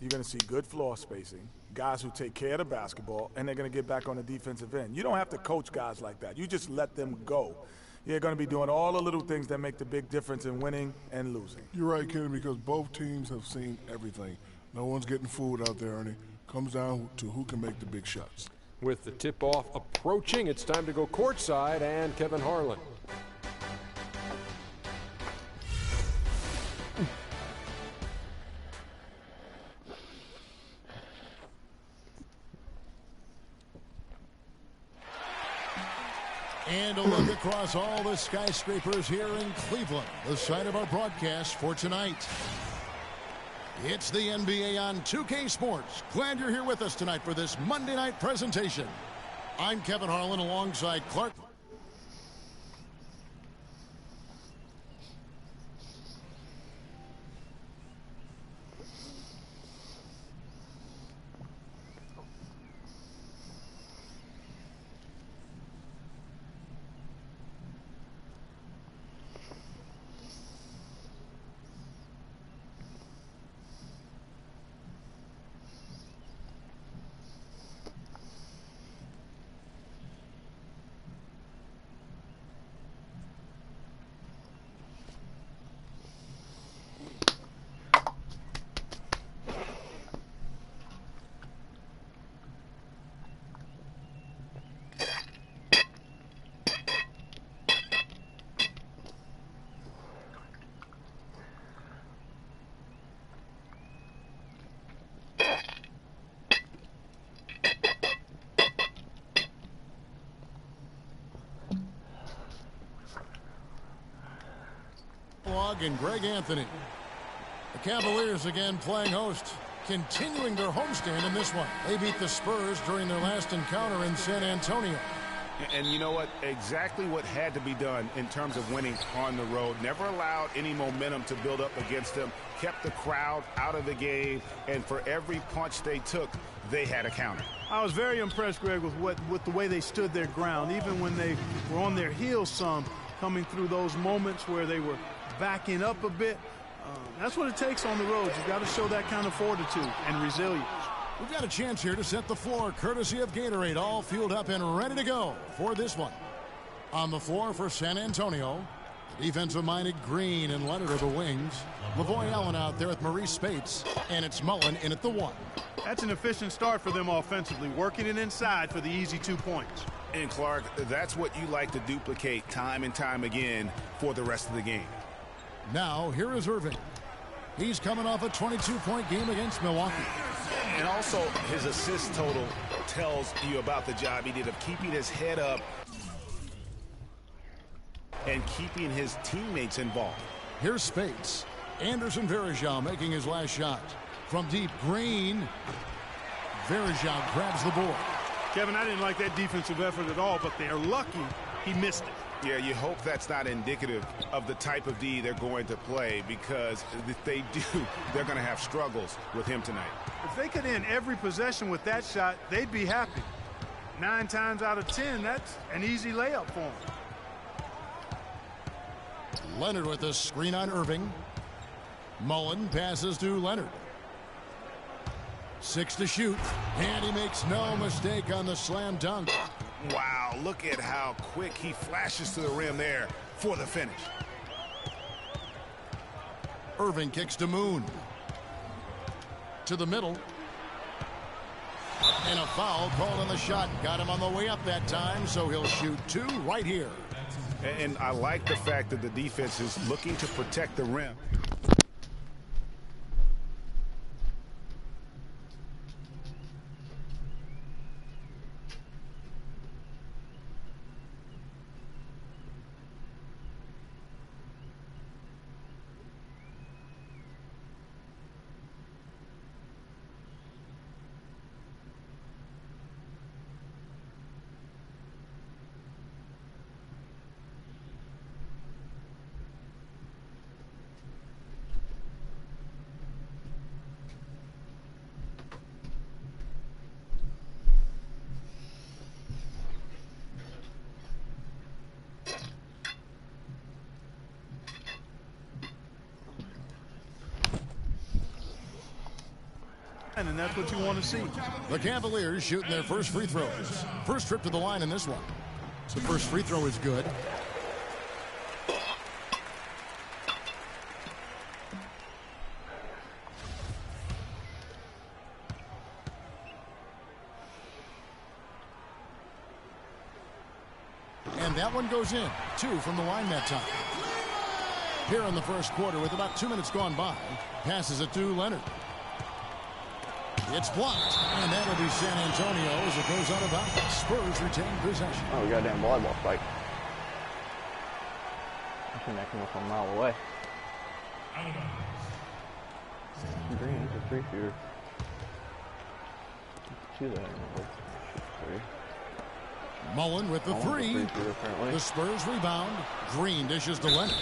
You're going to see good floor spacing, guys who take care of the basketball, and they're going to get back on the defensive end. You don't have to coach guys like that. You just let them go. You're going to be doing all the little things that make the big difference in winning and losing. You're right, Kenny, because both teams have seen everything. No one's getting fooled out there, Ernie. Comes down to who can make the big shots. With the tip-off approaching, it's time to go courtside, and Kevin Harlan. And a look across all the skyscrapers here in Cleveland, the site of our broadcast for tonight. It's the NBA on 2K Sports. Glad you're here with us tonight for this Monday night presentation. I'm Kevin Harlan alongside Clark. And Greg Anthony. The Cavaliers again playing host, continuing their homestand in this one. They beat the Spurs during their last encounter in San Antonio. And you know what? Exactly what had to be done in terms of winning on the road. Never allowed any momentum to build up against them. Kept the crowd out of the game. And for every punch they took, they had a counter. I was very impressed, Greg, with the way they stood their ground, even when they were on their heels some, coming through those moments where they were backing up a bit. That's what it takes on the road. You've got to show that kind of fortitude and resilience. We've got a chance here to set the floor, courtesy of Gatorade, all fueled up and ready to go for this one. On the floor for San Antonio, the defensive-minded Green and Leonard are the wings. Lavoy Allen out there with Maurice Spates, and it's Mullen in at the one. That's an efficient start for them offensively, working it inside for the easy 2 points. And Clark, that's what you like to duplicate time and time again for the rest of the game. Now, here is Irving. He's coming off a 22-point game against Milwaukee. And also, his assist total tells you about the job he did of keeping his head up and keeping his teammates involved. Here's Spates. Anderson Varejao making his last shot. From deep, Green. Varejao grabs the board. Kevin, I didn't like that defensive effort at all, but they're lucky he missed it. Yeah, you hope that's not indicative of the type of D they're going to play, because if they do, they're going to have struggles with him tonight. If they could end every possession with that shot, they'd be happy. 9 times out of 10, that's an easy layup for them. Leonard with a screen on Irving. Mullen passes to Leonard. 6 to shoot, and he makes no mistake on the slam dunk. Wow, look at how quick he flashes to the rim there for the finish. Irving kicks to Moon. To the middle. And a foul called on the shot. Got him on the way up that time, so he'll shoot 2 right here. And I like the fact that the defense is looking to protect the rim. And that's what you want to see. The Cavaliers shooting their first free throws. First trip to the line in this one. The first free throw is good. And that one goes in. 2 from the line that time. Here in the first quarter with about 2 minutes gone by. Passes it to Leonard. It's blocked, and that'll be San Antonio as it goes out of bounds. Spurs retain possession. Oh, we got a damn volleyball spike. I think that came up from a mile away. Green, it's a 3-shooter. See that? Mullen with the 3. The Spurs rebound. Green dishes to Leonard.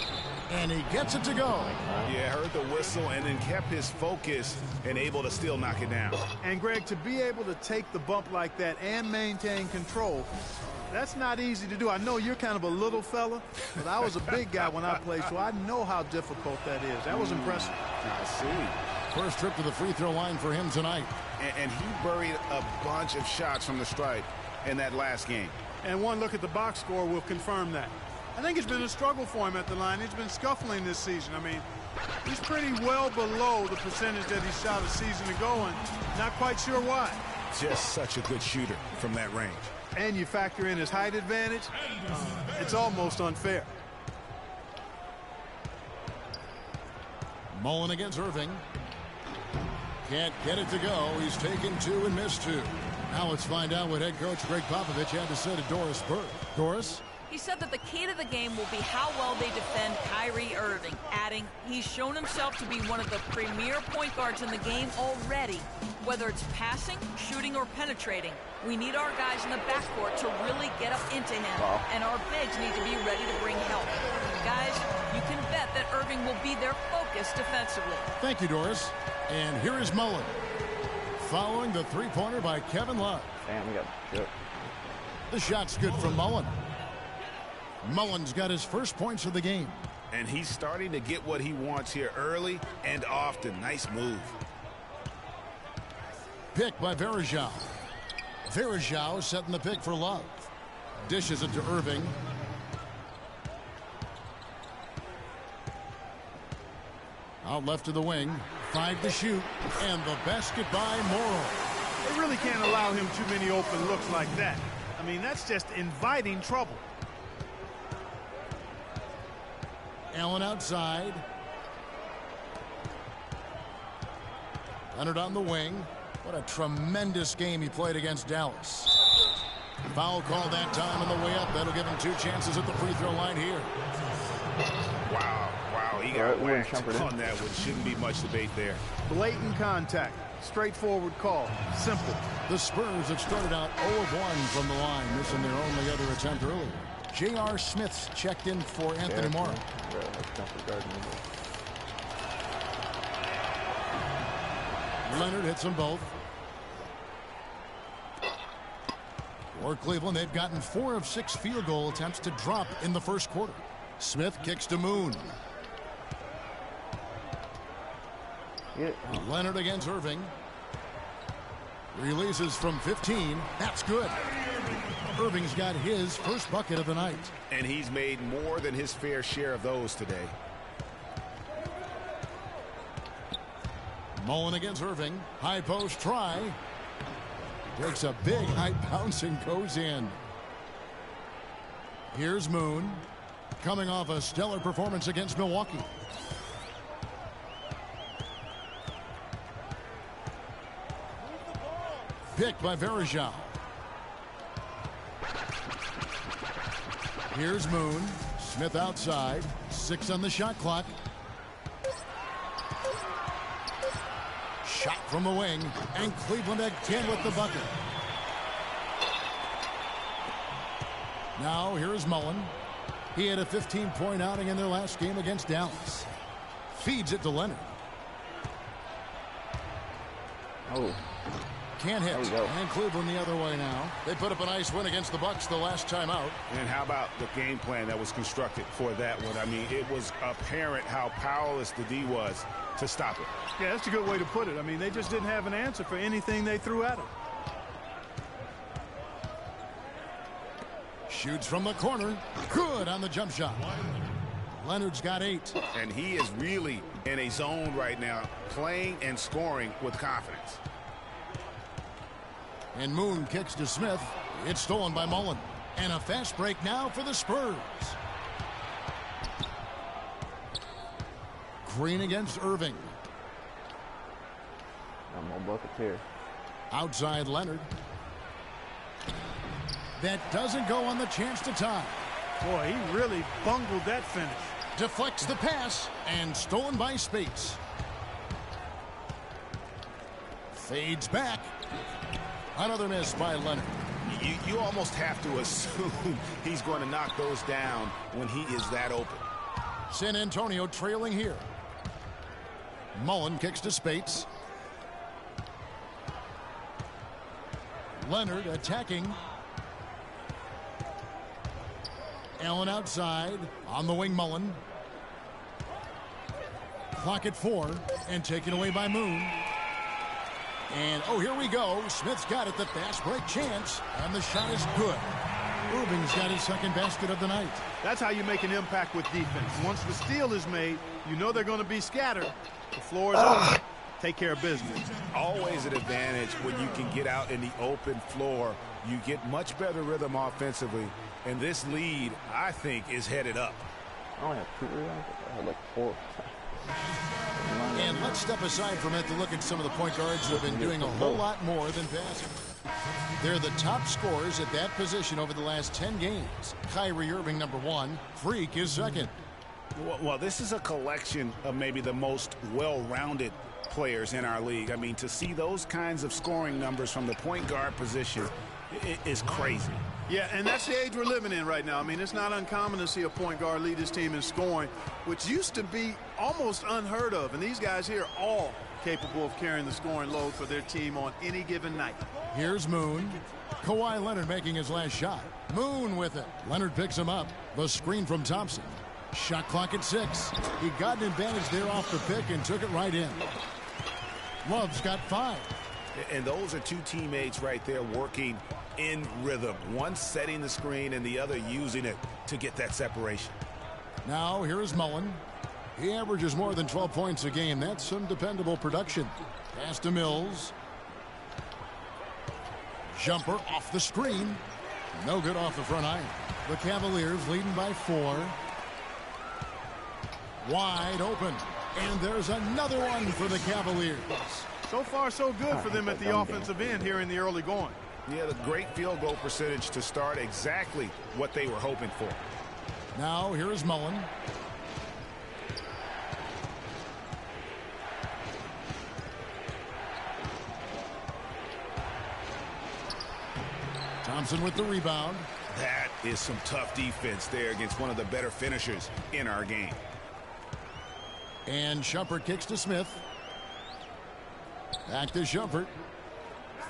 And he gets it to go. Yeah, heard the whistle and then kept his focus and able to still knock it down. And, Greg, to be able to take the bump like that and maintain control, that's not easy to do. I know you're kind of a little fella, but I was a big guy when I played, so I know how difficult that is. That was impressive. I see. First trip to the free throw line for him tonight. And he buried a bunch of shots from the stripe in that last game. And one look at the box score will confirm that. I think it's been a struggle for him at the line. He's been scuffling this season. I mean, he's pretty well below the percentage that he shot a season ago, and not quite sure why. Just such a good shooter from that range. And you factor in his height advantage, it's almost unfair. Mullen against Irving. Can't get it to go. He's taken 2 and missed 2. Now let's find out what head coach Greg Popovich had to say to Doris Burke. Doris? He said that the key to the game will be how well they defend Kyrie Irving, adding, he's shown himself to be one of the premier point guards in the game already. Whether it's passing, shooting, or penetrating, we need our guys in the backcourt to really get up into him, and our bigs need to be ready to bring help. Guys, you can bet that Irving will be their focus defensively. Thank you, Doris. And here is Mullen. Following the three-pointer by Kevin Love. Damn, we got shit. The shot's good from Mullen. Mullen's got his first points of the game. And he's starting to get what he wants here early and often. Nice move. Pick by Varejao. Varejao setting the pick for Love. Dishes it to Irving. Out left to the wing. 5 to shoot. And the basket by Morrow. They really can't allow him too many open looks like that. I mean, that's just inviting trouble. Allen outside. Leonard on the wing. What a tremendous game he played against Dallas. Foul call that time on the way up. That'll give him 2 chances at the free throw line here. Wow, he got whacked on that one. Shouldn't be much debate there. Blatant contact. Straightforward call. Simple. The Spurs have started out 0-1 from the line, missing their only other attempt earlier. J.R. Smith's checked in for Anthony Morrow. Leonard hits them both. For Cleveland, they've gotten 4 of 6 field goal attempts to drop in the first quarter. Smith kicks to Moon. Leonard against Irving. Releases from 15. That's good. Irving's got his first bucket of the night. And he's made more than his fair share of those today. Mullen against Irving. High post try. Takes a big high bounce and goes in. Here's Moon. Coming off a stellar performance against Milwaukee. Picked by Varejao. Here's Moon. Smith outside. 6 on the shot clock. Shot from the wing. And Cleveland again with the bucket. Now here's Mullen. He had a 15-point outing in their last game against Dallas. Feeds it to Leonard. Oh. Can't hit. And Cleveland the other way now. They put up a nice win against the Bucks the last time out. And how about the game plan that was constructed for that one? I mean, it was apparent how powerless the D was to stop it. Yeah, that's a good way to put it. I mean, they just didn't have an answer for anything they threw at him. Shoots from the corner. Good on the jump shot. Leonard's got 8. And he is really in a zone right now, playing and scoring with confidence. And Moon kicks to Smith. It's stolen by Mullen. And a fast break now for the Spurs. Green against Irving. I'm on buckets here. Outside Leonard. That doesn't go on the chance to tie. Boy, he really bungled that finish. Deflects the pass and stolen by Spates. Fades back. Another miss by Leonard. You almost have to assume he's going to knock those down when he is that open. San Antonio trailing here. Mullen kicks to Spates. Leonard attacking. Allen outside. On the wing, Mullen. Clock at 4 and taken away by Moon. And, oh, here we go. Smith's got it, the fast break chance, and the shot is good. Irving's got his second basket of the night. That's how you make an impact with defense. Once the steal is made, you know they're going to be scattered. The floor is open. Take care of business. Always an advantage when you can get out in the open floor. You get much better rhythm offensively, and this lead, I think, is headed up. I only have 2 rebounds. I had like 4. And let's step aside for a minute to look at some of the point guards who have been doing a whole lot more than passing. They're the top scorers at that position over the last 10 games. Kyrie Irving, number 1. Freak is second. Well, this is a collection of maybe the most well-rounded players in our league. I mean, to see those kinds of scoring numbers from the point guard position is crazy. Yeah, and that's the age we're living in right now. I mean, it's not uncommon to see a point guard lead his team in scoring, which used to be almost unheard of. And these guys here are all capable of carrying the scoring load for their team on any given night. Here's Moon. Kawhi Leonard making his last shot. Moon with it. Leonard picks him up. The screen from Thompson. Shot clock at 6. He got an advantage there off the pick and took it right in. Love's got 5. And those are two teammates right there working in rhythm. One setting the screen and the other using it to get that separation. Now here is Mullen. He averages more than 12 points a game. That's some dependable production. Pass to Mills. Jumper off the screen. No good off the front iron. The Cavaliers leading by 4. Wide open. And there's another one for the Cavaliers. So far, so good for them at the offensive end here in the early going. Yeah, the great field goal percentage to start exactly what they were hoping for. Now here is Mullen. Thompson with the rebound. That is some tough defense there against one of the better finishers in our game. And Shumpert kicks to Smith. Back to Shumpert.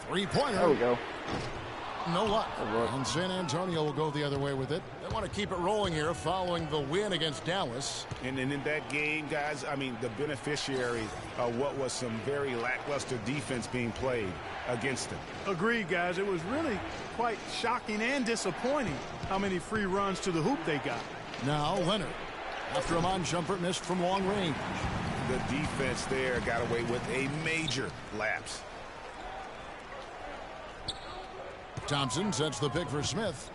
Three-pointer. There we go. No luck. And San Antonio will go the other way with it. They want to keep it rolling here following the win against Dallas. And in that game, guys, I mean, the beneficiary of what was some very lackluster defense being played against them. Agreed, guys. It was really quite shocking and disappointing how many free runs to the hoop they got. Now Leonard. After Amon Shumpert missed from long range. The defense there got away with a major lapse. Thompson sets the pick for Smith.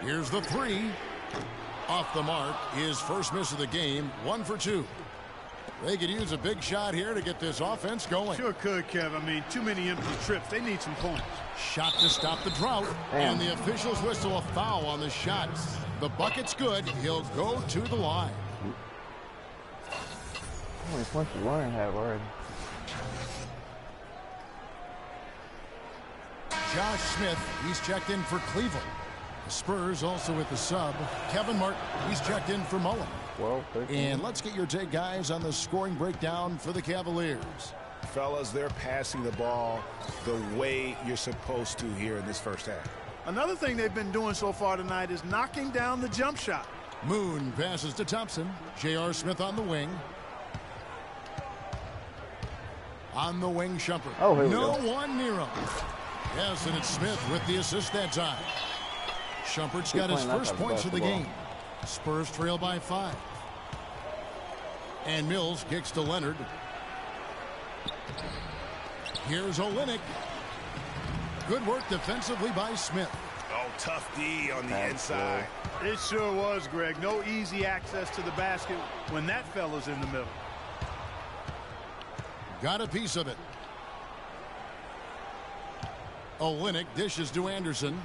Here's the 3. Off the mark. His first miss of the game. 1 for 2. They could use a big shot here to get this offense going. Sure could, Kev. I mean, too many empty trips. They need some points. Shot to stop the drought. And the officials whistle a foul on the shot. The bucket's good. He'll go to the line. How many points does Leonard have already? Josh Smith, he's checked in for Cleveland. The Spurs also with the sub. Kevin Martin, he's checked in for Mullen. 12, 13. And let's get your take, guys, on the scoring breakdown for the Cavaliers. Fellas, they're passing the ball the way you're supposed to here in this first half. Another thing they've been doing so far tonight is knocking down the jump shot. Moon passes to Thompson. J.R. Smith on the wing. On the wing, Shumpert. Oh, here we no go. one near him. Yes, and it's Smith with the assist that time. Shumpert's got his playing that first type of points of the basketball. game. Spurs trail by 5. And Mills kicks to Leonard. Here's Olynyk. Good work defensively by Smith. Oh, tough D on the inside. It sure was, Greg. No easy access to the basket when that fella's in the middle. Got a piece of it. Olynyk dishes to Anderson.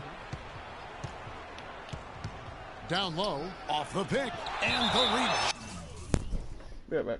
Down low, off the pick, and the reach. Be right back.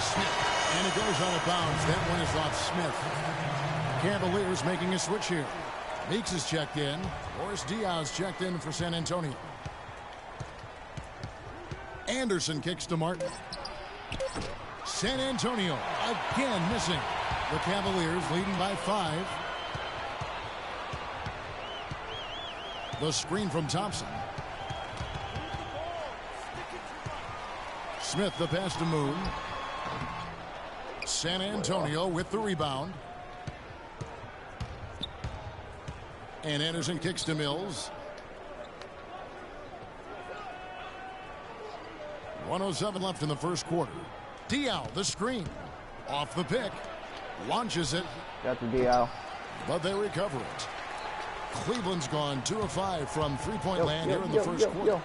Smith, and it goes out of bounds. That one is off Smith. Cavaliers making a switch here. Meeks is checked in. Boris Diaz checked in for San Antonio. Anderson kicks to Martin. San Antonio again missing. The Cavaliers leading by 5. The screen from Thompson. Smith the pass to Moon. San Antonio with the rebound. And Anderson kicks to Mills. 1:07 left in the first quarter. Diaw, the screen. Off the pick. Launches it. Got the Diaw. But they recover it. Cleveland's gone 2 of 5 from three-point land here in the first quarter.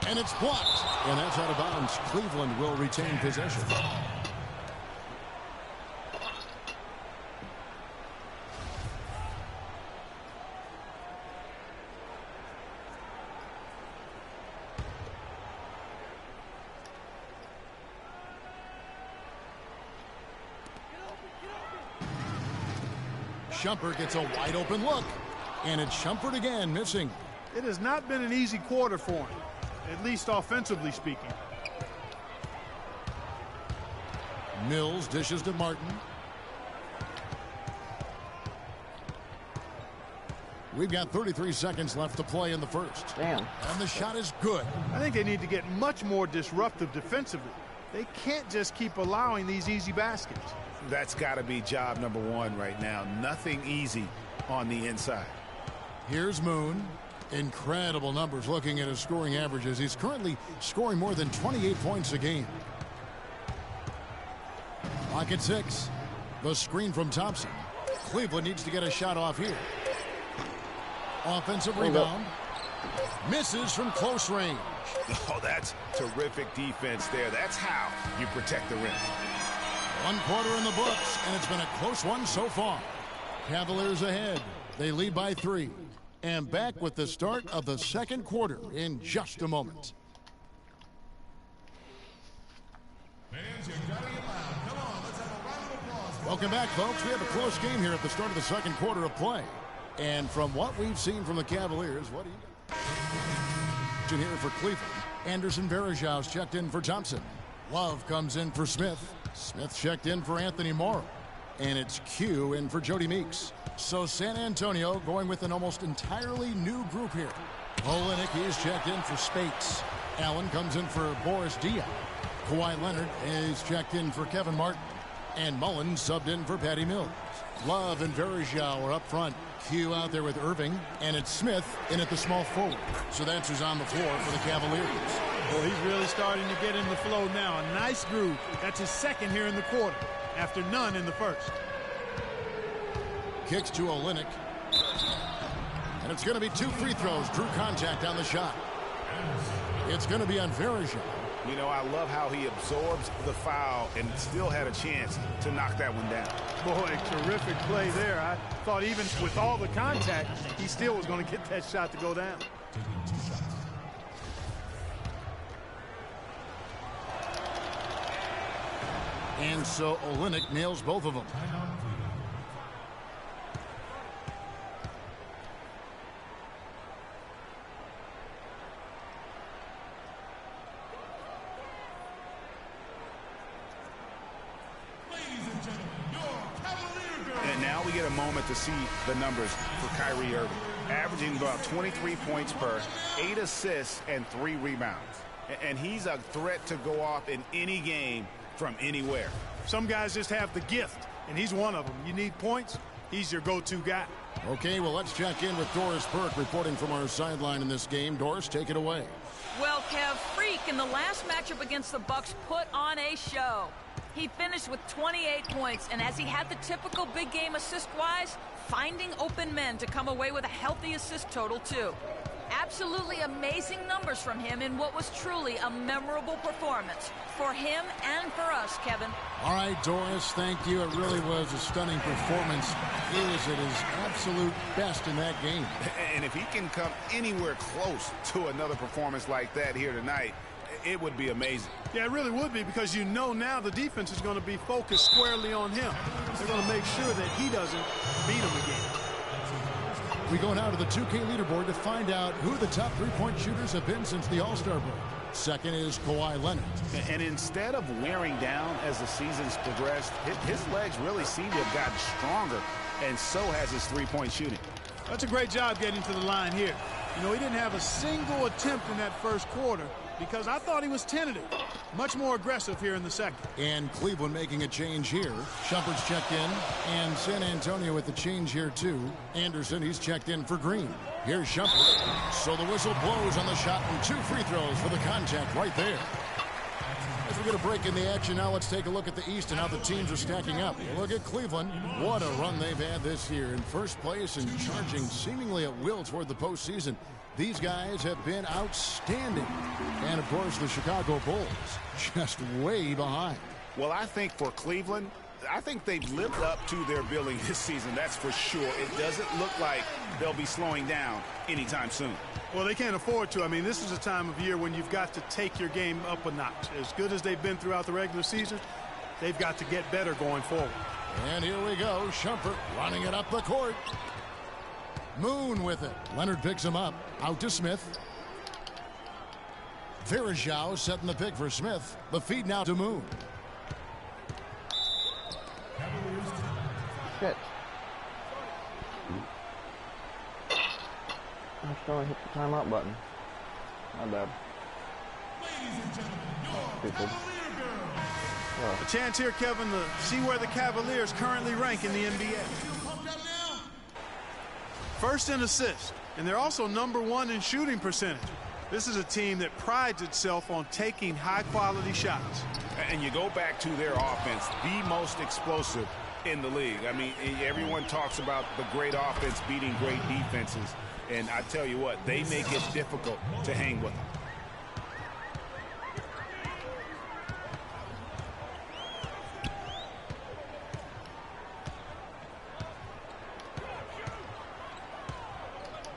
And it's blocked. And that's out of bounds. Cleveland will retain possession. Shumpert gets a wide open look. And it's Shumpert again missing. It has not been an easy quarter for him, at least offensively speaking. Mills dishes to Martin. We've got 33 seconds left to play in the first. Damn. And the shot is good. I think they need to get much more disruptive defensively. They can't just keep allowing these easy baskets. That's got to be job number 1 right now. Nothing easy on the inside. Here's Moon. Incredible numbers looking at his scoring averages. He's currently scoring more than 28 points a game. Lock at 6. The screen from Thompson. Cleveland needs to get a shot off here. Offensive rebound. Misses from close range. Oh, that's terrific defense there. That's how you protect the rim. 1 quarter in the books, and it's been a close one so far. Cavaliers ahead. They lead by 3. And back with the start of the second quarter in just a moment. Welcome back, folks. We have a close game here at the start of the second quarter of play. And from what we've seen from the Cavaliers, what do you got? Here for Cleveland. Anderson Varejau's checked in for Thompson. Love comes in for Smith. Smith checked in for Anthony Morrow. And it's Q in for Jody Meeks. So San Antonio going with an almost entirely new group here. Olynyk is checked in for Spates. Allen comes in for Boris Diaw. Kawhi Leonard is checked in for Kevin Martin. And Mullen subbed in for Patty Mills. Love and Varejau are up front. Q out there with Irving. And it's Smith in at the small forward. So that's who's on the floor for the Cavaliers. Well, he's really starting to get in the flow now. A nice groove. That's his second here in the quarter, after none in the first. Kicks to Olynyk. And it's going to be 2 free throws. Drew contact on the shot. It's going to be on Verajao. You know, I love how he absorbs the foul and still had a chance to knock that one down. Boy, terrific play there. I thought even with all the contact, he still was going to get that shot to go down. And so Olynyk nails both of them. And now we get a moment to see the numbers for Kyrie Irving. Averaging about 23 points per, 8 assists, and 3 rebounds. And he's a threat to go off in any game from anywhere. Some guys just have the gift, and he's one of them. You need points, he's your go-to guy. Okay, well, let's check in with Doris Burke reporting from our sideline in this game. Doris, take it away. Well, Kev, Freak in the last matchup against the Bucks put on a show. He finished with 28 points, and as he had the typical big game assist-wise, finding open men to come away with a healthy assist total, too. Absolutely amazing numbers from him in what was truly a memorable performance for him and for us, Kevin. All right, Doris, thank you. It really was a stunning performance. He was at his absolute best in that game. And if he can come anywhere close to another performance like that here tonight, it would be amazing. Yeah, it really would be, because you know now the defense is going to be focused squarely on him. They're going to make sure that he doesn't beat him again. We go now to the 2K leaderboard to find out who the top three-point shooters have been since the All-Star break. Second is Kawhi Leonard. And instead of wearing down as the season's progressed, his legs really seem to have gotten stronger, and so has his three-point shooting. That's a great job getting to the line here. You know, he didn't have a single attempt in that first quarter because I thought he was tentative. Much more aggressive here in the second. And Cleveland making a change here. Shumpert's checked in, and San Antonio with the change here too. Anderson, he's checked in for Green. Here's Shumpert. So the whistle blows on the shot, and 2 free throws for the contact right there. As we get a break in the action now, let's take a look at the East and how the teams are stacking up. Look at Cleveland. What a run they've had this year. In first place and charging seemingly at will toward the postseason. These guys have been outstanding. And, of course, the Chicago Bulls just way behind. Well, I think for Cleveland, I think they've lived up to their billing this season, that's for sure. It doesn't look like they'll be slowing down anytime soon. Well, they can't afford to. I mean, this is a time of year when you've got to take your game up a notch. As good as they've been throughout the regular season, they've got to get better going forward. And here we go. Shumpert running it up the court. Moon with it. Leonard picks him up. Out to Smith. Verajao setting the pick for Smith. The feed now to Moon. Shit. I'm still gonna hit the timeout button. My bad. Stupid. A chance here, Kevin, to see where the Cavaliers currently rank in the NBA. First in assists, and they're also #1 in shooting percentage. This is a team that prides itself on taking high-quality shots. And you go back to their offense, the most explosive in the league. I mean, everyone talks about the great offense beating great defenses. And I tell you what, they make it difficult to hang with them.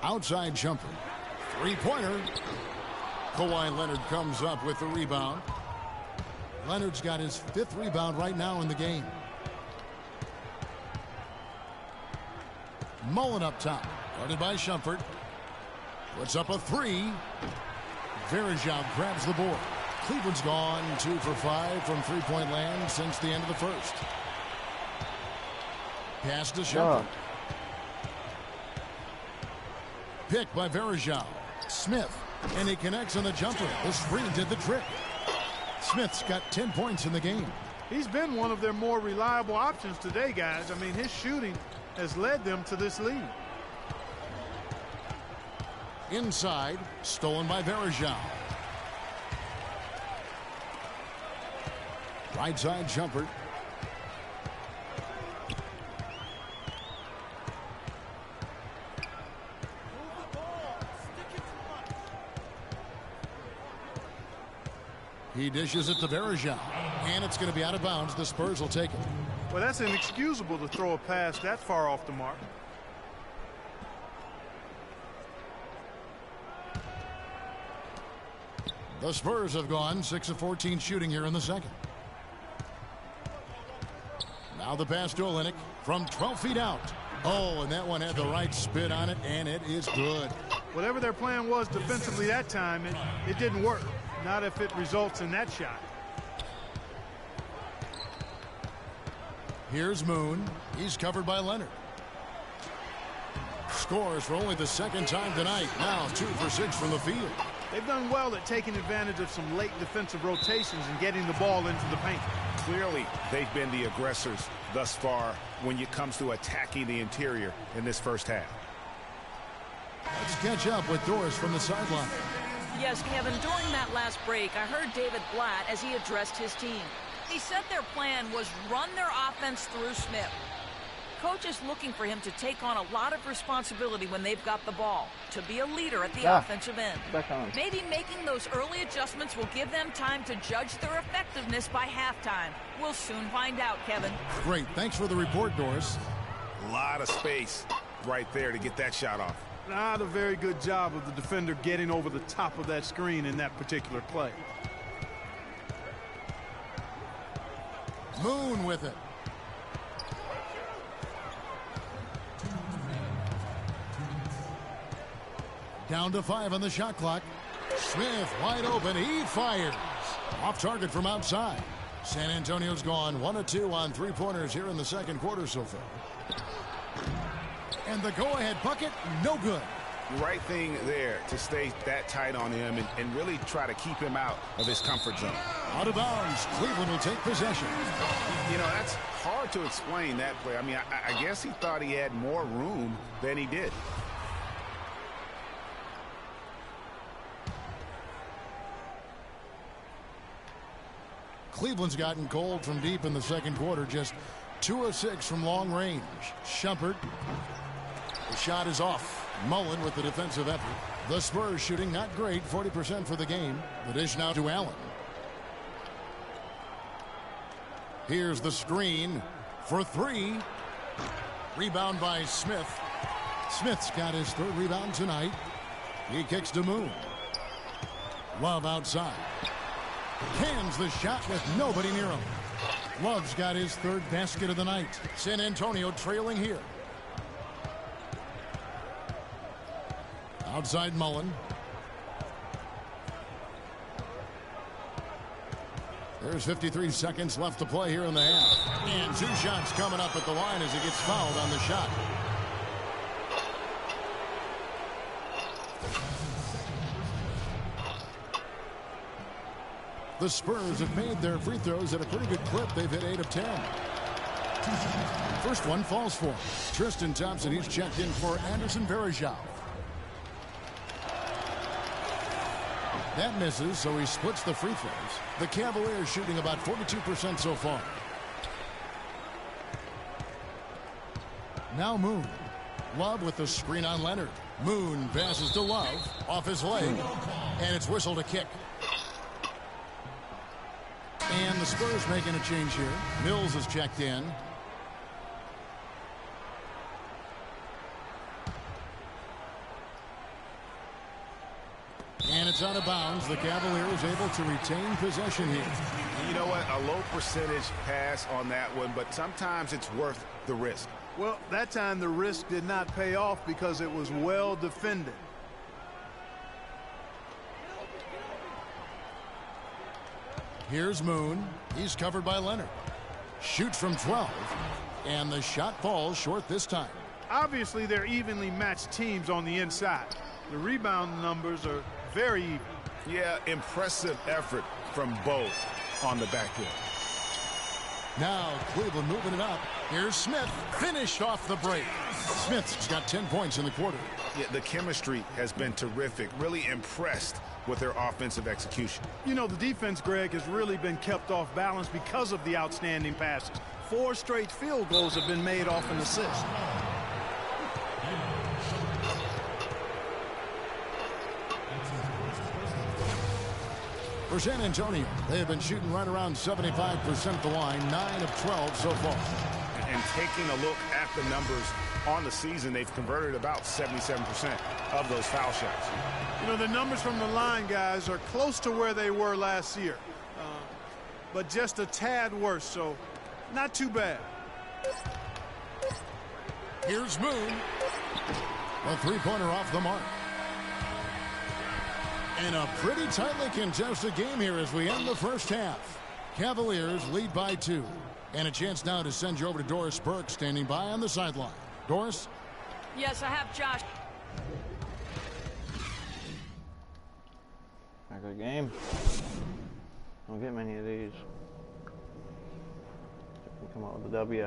Outside jumper. Three-pointer. Kawhi Leonard comes up with the rebound. Leonard's got his 5th rebound right now in the game. Mullen up top. Guarded by Shumpert. Puts up a 3. Verajao grabs the board. Cleveland's gone 2 for 5 from three-point land since the end of the first. Pass to Shumpert. Picked by Verajao. Smith. And he connects on the jumper. The screen did the trick. Smith's got 10 points in the game. He's been one of their more reliable options today, guys. I mean, his shooting has led them to this lead. Inside. Stolen by Verajao. Right side jumper. He dishes it to Verejao, and it's going to be out of bounds. The Spurs will take it. Well, that's inexcusable to throw a pass that far off the mark. The Spurs have gone 6 of 14 shooting here in the second. Now the pass to Olynyk from 12 feet out. Oh, and that one had the right spin on it, and it is good. Whatever their plan was defensively that time, it didn't work. Not if it results in that shot. Here's Moon. He's covered by Leonard. Scores for only the second time tonight. Now 2 for 6 from the field. They've done well at taking advantage of some late defensive rotations and getting the ball into the paint. Clearly, they've been the aggressors thus far when it comes to attacking the interior in this first half. Let's catch up with Doris from the sideline. Yes, Kevin, during that last break, I heard David Blatt as he addressed his team. He said their plan was run their offense through Smith. Coach is looking for him to take on a lot of responsibility when they've got the ball, to be a leader at the offensive end. Maybe making those early adjustments will give them time to judge their effectiveness by halftime. We'll soon find out, Kevin. Great. Thanks for the report, Doris. A lot of space right there to get that shot off. Not a very good job of the defender getting over the top of that screen in that particular play. Moon with it. Down to 5 on the shot clock. Smith wide open. He fires. Off target from outside. San Antonio's gone 1 of 2 on 3-pointers here in the second quarter so far. And the go-ahead bucket, no good. Right thing there to stay that tight on him and really try to keep him out of his comfort zone. Out of bounds. Cleveland will take possession. You know, that's hard to explain that play. I mean, I guess he thought he had more room than he did. Cleveland's gotten cold from deep in the second quarter. Just 2 of 6 from long range. Shumpert. The shot is off. Mullen with the defensive effort. The Spurs shooting not great. 40% for the game. The dish now to Allen. Here's the screen for 3. Rebound by Smith. Smith's got his 3rd rebound tonight. He kicks to Moon. Love outside. Cans the shot with nobody near him. Love's got his 3rd basket of the night. San Antonio trailing here. Outside Mullen. There's 53 seconds left to play here in the half. And 2 shots coming up at the line as he gets fouled on the shot. The Spurs have made their free throws at a pretty good clip. They've hit 8 of 10. First one falls for Tristan Thompson. He's checked in for Anderson Verejao. That misses, so he splits the free throws. The Cavaliers shooting about 42% so far. Now Moon. Love with the screen on Leonard. Moon passes to Love off his leg, and it's whistled a kick. And the Spurs making a change here. Mills is checked in. And it's out of bounds. The Cavaliers able to retain possession here. You know what? A low percentage pass on that one, but sometimes it's worth the risk. Well, that time the risk did not pay off because it was well defended. Here's Moon. He's covered by Leonard. Shoots from 12. And the shot falls short this time. Obviously, they're evenly matched teams on the inside. The rebound numbers are very even. Yeah, impressive effort from both on the back end. Now Cleveland moving it up. Here's Smith. Finished off the break. Smith's got 10 points in the quarter. Yeah, the chemistry has been terrific. Really impressed with their offensive execution. You know, the defense, Greg, has really been kept off balance because of the outstanding passes. 4 straight field goals have been made off an assist. For San Antonio, they have been shooting right around 75% at the line, 9 of 12 so far. And taking a look at the numbers on the season, they've converted about 77% of those foul shots. You know, the numbers from the line, guys, are close to where they were last year, but just a tad worse, so not too bad. Here's Moon. A three-pointer off the mark. And a pretty tightly contested game here as we end the first half. Cavaliers lead by 2. And a chance now to send you over to Doris Burke standing by on the sideline. Doris? Yes, I have Josh. A good game. Don't get many of these. Come out with a W.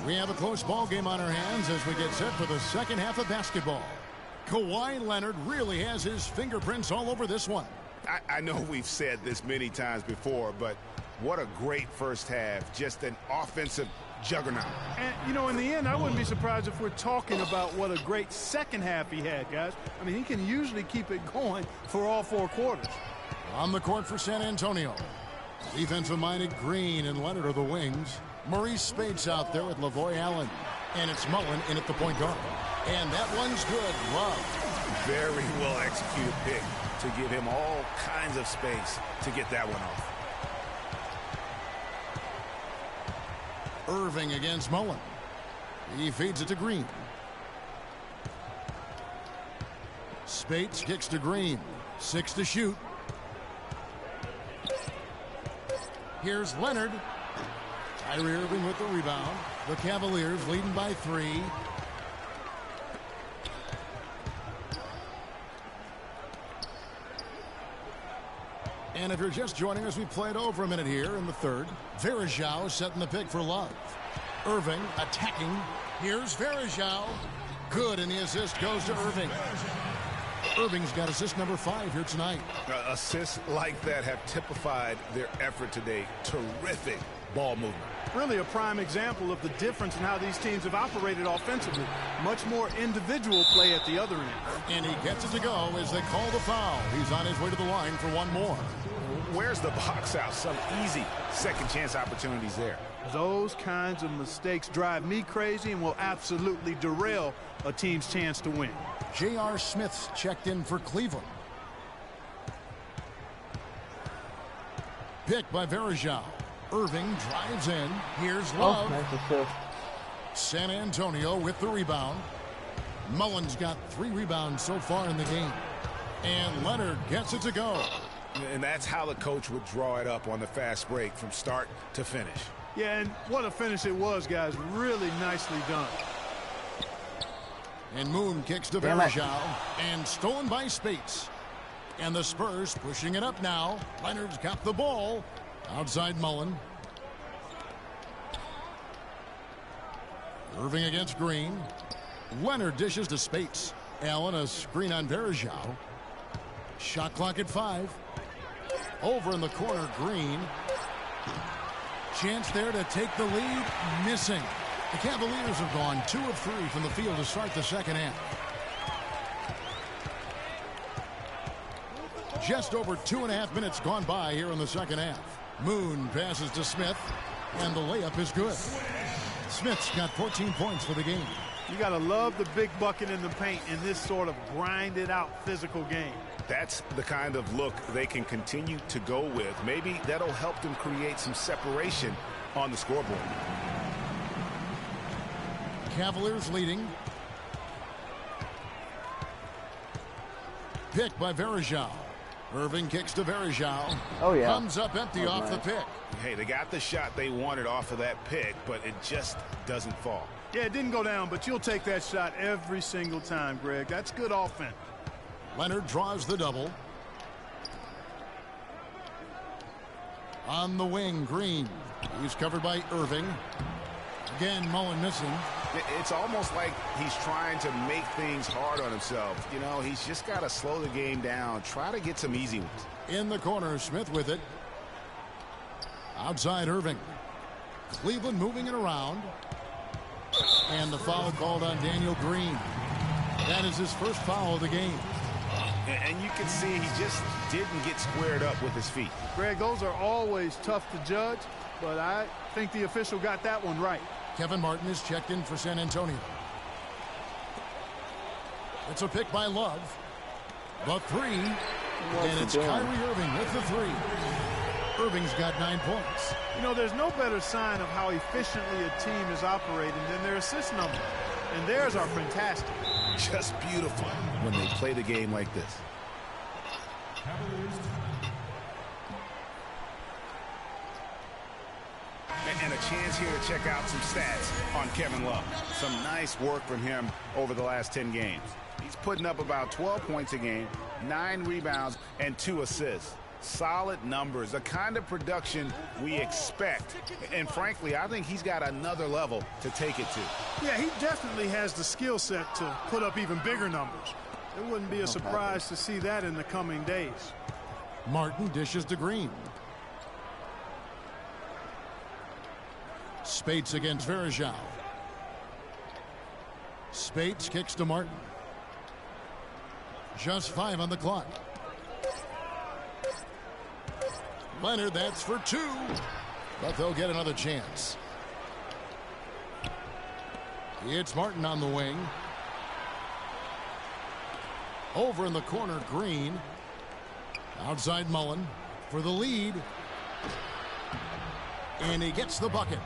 We have a close ball game on our hands as we get set for the second half of basketball. Kawhi Leonard really has his fingerprints all over this one. I know we've said this many times before, but what a great first half. Just an offensive juggernaut. And, you know, in the end, I wouldn't be surprised if we're talking about what a great second half he had, guys. I mean, he can usually keep it going for all 4 quarters. On the court for San Antonio. Defensive-minded Green and Leonard are the wings. Maurice Spates out there with Lavoy Allen. And it's Mullen in at the point guard. And that one's good. Love. Very well executed pick to give him all kinds of space to get that one off. Irving against Mullen. He feeds it to Green. Spates kicks to Green. 6 to shoot. Here's Leonard. Kyrie Irving with the rebound. The Cavaliers leading by 3. And if you're just joining us, we played over a minute here in the third. Varejao setting the pick for Love. Irving attacking. Here's Varejao. Good, and the assist goes to Irving. Irving's got assist number 5 here tonight. Assists like that have typified their effort today. Terrific ball movement. Really a prime example of the difference in how these teams have operated offensively. Much more individual play at the other end. And he gets it to go as they call the foul. He's on his way to the line for one more. Where's the box out? Some easy second chance opportunities there. Those kinds of mistakes drive me crazy and will absolutely derail a team's chance to win. J.R. Smith's checked in for Cleveland. Picked by Varejao. Irving drives in. Here's Love. Nice assist. San Antonio with the rebound. Mullen's got 3 rebounds so far in the game. And Leonard gets it to go. And that's how the coach would draw it up on the fast break from start to finish. Yeah, and what a finish it was, guys. Really nicely done. And Moon kicks to Varejao. And stolen by Spates. And the Spurs pushing it up now. Leonard's got the ball. Outside Mullen. Irving against Green. Leonard dishes to Spates. Allen a screen on Varejao. Shot clock at 5. Over in the corner, Green. Chance there to take the lead. Missing. The Cavaliers have gone 2 of 3 from the field to start the second half. Just over 2.5 minutes gone by here in the second half. Moon passes to Smith, and the layup is good. Smith's got 14 points for the game. You got to love the big bucket in the paint in this sort of grinded-out physical game. That's the kind of look they can continue to go with. Maybe that'll help them create some separation on the scoreboard. Cavaliers leading. Picked by Varejao. Irving kicks to Varejao. Oh, yeah. Comes up empty off the pick. Hey, they got the shot they wanted off of that pick, but it just doesn't fall. Yeah, it didn't go down, but you'll take that shot every single time, Greg. That's good offense. Leonard draws the double. On the wing, Green. He's covered by Irving. Again, Mullen missing. It's almost like he's trying to make things hard on himself. You know, he's just got to slow the game down, try to get some easy ones. In the corner, Smith with it. Outside Irving. Cleveland moving it around. And the foul called on Daniel Green. That is his first foul of the game. And you can see he just didn't get squared up with his feet. Greg, those are always tough to judge, but I think the official got that one right. Kevin Martin is checked in for San Antonio. It's a pick by Love. The three. And it's Kyrie Irving with the three. Irving's got 9 points. You know, there's no better sign of how efficiently a team is operating than their assist numbers. And theirs are fantastic. Just beautiful when they play the game like this. And a chance here to check out some stats on Kevin Love. Some nice work from him over the last 10 games. He's putting up about 12 points a game, 9 rebounds, and 2 assists. Solid numbers, the kind of production we expect. And frankly, I think he's got another level to take it to. Yeah, he definitely has the skill set to put up even bigger numbers. It wouldn't be a surprise to see that in the coming days. Martin dishes to Green. Spates against Verejao. Spates kicks to Martin. Just 5 on the clock. Leonard, that's for 2. But they'll get another chance. It's Martin on the wing. Over in the corner, Green. Outside Mullen for the lead. And he gets the bucket.